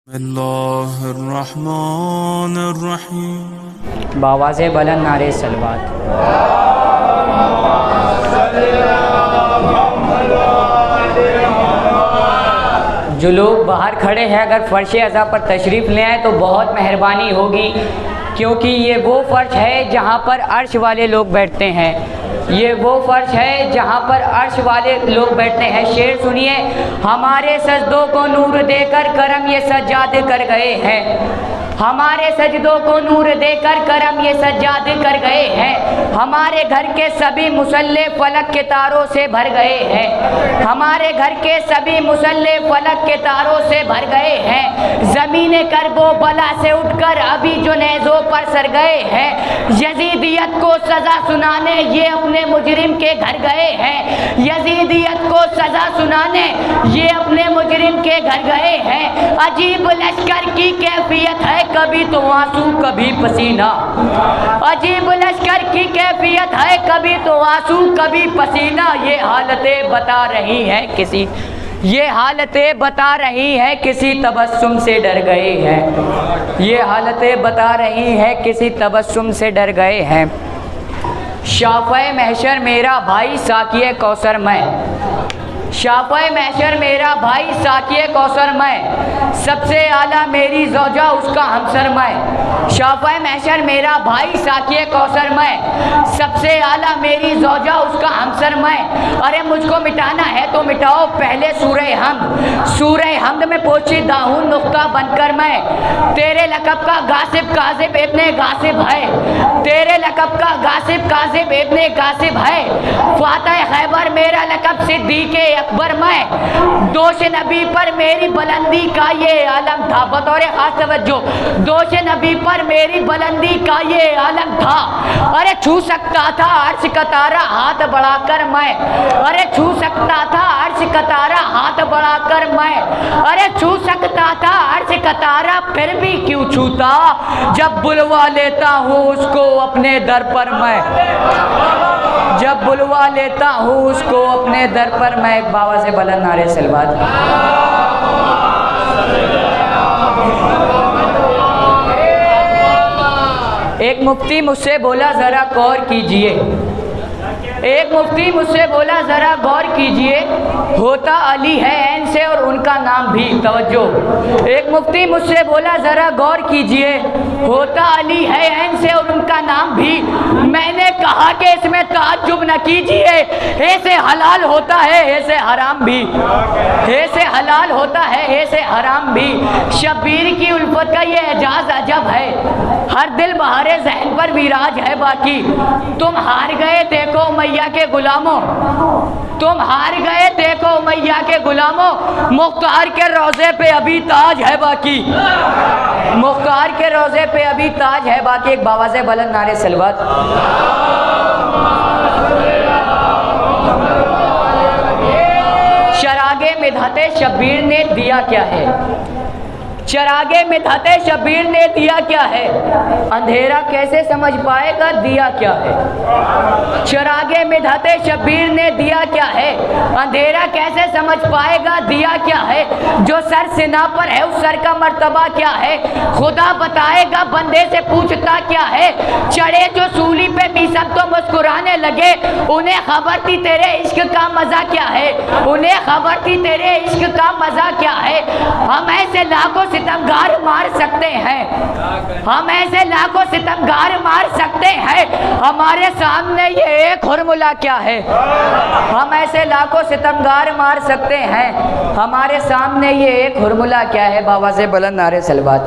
اللہ الرحمن الرحیم بآواز بلند نعرہ صلوات۔ جو لوگ باہر کھڑے ہیں اگر فرش عزا پر تشریف لے آئیں تو بہت مہربانی ہوگی، کیونکہ یہ وہ فرش ہے جہاں پر عرش والے لوگ بیٹھتے ہیں، یہ وہ فرش ہے جہاں پر عرش والے لوگ بیٹھتے ہیں۔ شعر سنیے: ہمارے سجدوں کو نور دے کر کرم یہ سجاد کر گئے ہیں، ہمارے سجدوں کو نور دے کر کرم یہ سجاد کر گئے ہیں، ہمارے گھر کے سبھی مصلے فلک کے تاروں سے بھر گئے ہیں، ہمارے گھر کے سبھی مصلے فلک کے تاروں سے بھر گئے ہیں، زمین کرب و بلا سے اٹھ کر ابھی جو نیزوں پر سر گئے ہیں، یزیدیت کو سزا سنانے یہ اپنے مجرم کے گھر گئے ہیں، یزیدیت کو سزا سنانے یہ اپنے مجرم کے گھر گئے ہیں۔ عجیب لشکر کی کیفیت ہے کبھی تو آنسو کبھی پسینہ، عجیب لشکر کی کیفیت ہے کبھی تو آنسو کبھی پسینہ، یہ حالتیں بتا رہی ہیں کسی، یہ حالتیں بتا رہی ہیں کسی تبسم سے ڈر گئے ہیں، یہ حالتیں بتا رہی ہیں کسی تبسم سے ڈر گئے ہیں۔ شافع محشر میرا بھائی ساقی کوثر میں، شافع محشر میرا بھائی ساقی کوثر میں، سب سے اعلیٰ میری زوجہ اس کا ہمسر میں، شافع محشر میرا بھائی ساقی کوثر میں، سب سے اعلیٰ میری زوجہ اس کا ہمسر میں۔ ارے مجھ کو مٹانا ہے تو مٹاؤ پہلے سورہ حمد، سورہ حمد میں پوشیدہ ہوں نقطہ بن کر میں، تیرے لقب کا غاصب کاذب ابن غاصب ہے، تیرے لقب کا غاصب کاذب ابن غاصب ہے، فاتح خیبر میرا لقب صدیق اکبر میں، دوش نبی پر میری بلندی کا یہ عالم تھا، بطور خاص توجہ، دوش نبی پر میری بلندی کا یہ عالم تھا، ارے چھو سکتا تھا عرش کا تارا ہاتھ بڑھا کر میں، ارے چھو سکتا تھا عرش کا تارا ہاتھ بڑھا کر میں، ارے چھو سکتا تھا عرش کا تارا پھر بھی کیوں چھوتا، جب بلوا لیتا ہوں اس کو اپنے در پر میں، جب بلوا لیتا ہوں اس کو اپنے در پر میں۔ ایک بابا سے بلند نعرہ صلوات۔ ایک مفتی مجھ سے بولا ذرا غور کیجئے، ایک مفتی مجھ سے بولا ذرا غور کیجئے، ہوتا علی ہے عین سے اور ان کا نام بھی، توجہ، ایک مفتی مجھ سے بولا ذرا غور کیجئے، ہوتا علی ہے عین سے اور ان کا نام بھی، میں نے کہا کہ اس میں تعجب نہ کیجئے، ایسے حلال ہوتا ہے ایسے حرام بھی، ایسے حلال ہوتا ہے ایسے حرام بھی، شبیر کی الفت کا یہ اعجاز عجب ہے، ہر دل بہار ذہن پر ویراج ہے باقی، تم ہار گئے دیکھو امیہ کے غلاموں، تم ہار گئے دیکھو امیہ کے غلاموں، مختار کے روضے پہ ابھی تاج ہے باقی، مختار کے روضے پہ ابھی تاج ہے باقی۔ ایک بابا سے بلند نعرہ صلوات۔ چراغ مدحت شبیر نے دیا کیا ہے، چراغ مدحت شبیر نے دیا کیا ہے، اندھیرا کیسے سمجھ پائے گا دیا کیا ہے، چراغ مدحت شبیر نے دیا کیا ہے، اندھیرا کیسے سمجھ پائے گا دیا کیا ہے، جو سر سنا پر ہے اس سر کا مرتبہ کیا ہے، خدا بتائے گا بندے سے پوچھتا کیا ہے، چڑھے جو سولی پہ میسب تو مسکرانے لگے، انہیں خبر تھی تیرے عشق کا مزہ کیا ہے، انہیں خبر تھی تیرے عشق کا مزہ کیا ہے، ہم ایسے لاکھوں ستمگار مار سکتے ہیں، ہم ایسے لاکھوں ستمگار مار سکتے ہیں، ہمارے سامنے یہ ایک ہرملا کیا ہے، ہم ایسے لاکھوں ستمگار مار سکتے ہیں، ہمارے سامنے یہ ایک ہرملا کیا ہے۔ بابا سے بلند نعرہ صلوات۔